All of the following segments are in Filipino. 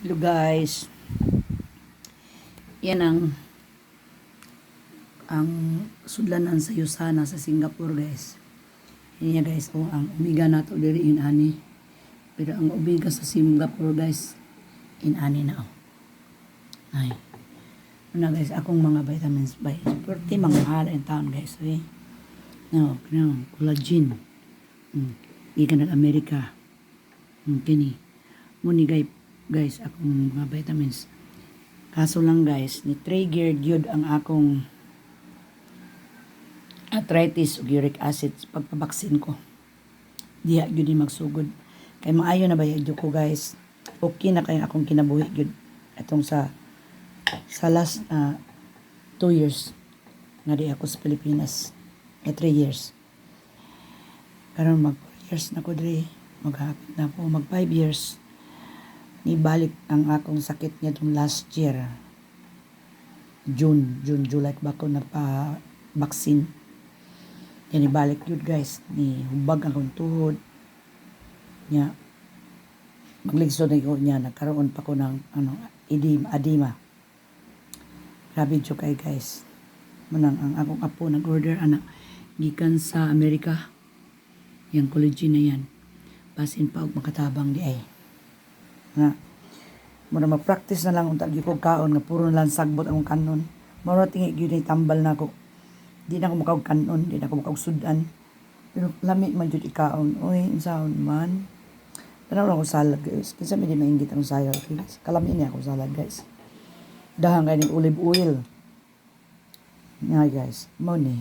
Hello guys, yan ang sudlanan sa Yusana sa Singapore guys. Yan niya guys, ang umiga nato diri inani. Pero ang umiga sa Singapore guys, inani na Ay. Ano guys, akong mga vitamins by Perti mga mahal in town guys. Okay? No, collagen. Ikan ng Amerika. Kini. Muni guys, akong mga vitamins. Kaso lang guys, ni trigger gyud ang akong arthritis ug uric acid sa pagpabaksin ko. Diha gyud ni magsugod. Kay maayo na bayad ko guys. Okay na kay akong kinabuhi gyud atong sa last 2 years nga di ako sa Pilipinas. 3 years. Karon mag 4 years na ko diri. Maghapit na ako mag 5 years. Nibalik ang akong sakit niya itong last year. July ba ako nagpa-vaccine. Yan ibalik yun guys. Ni hubag akong tuhod. Nya, magligso na ko niya. Nagkaroon pa ko ng edema. Grabe dyo kay guys. Manang ang akong apo nag-order anak. Gikan sa Amerika. Yang collagen na yan. Pasin pa og makatabang di ay. Nga mura mag-practice na lang unta gyud ko kaon nga puro na lang sagbot ang kanon. Mura tingi gyud ni tambal na ko. Di na ko makaog kanon, di na ko makaog sudan. Pero lami man jud ikaon. Oy, unsaon man. Tanaw lang ko salad guys. Kinsa mi di mainggit ang salad guys. Kalami ni ako salad guys. Dahang kay ning olive oil. Nga guys, mo ni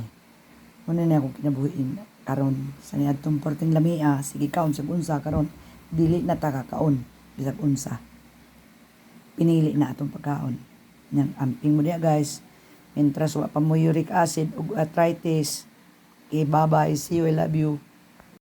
ako kinabuhiin karon sa niadtong porting lamia. Sige kaon sa unsa karon. Dili na ta kakaon bisag unsa. Pinili na atong pagkaon. Yang amping mo diya guys. Mentras wa pa mo uric acid ug arthritis. Okay, bye-bye. See you. I love you.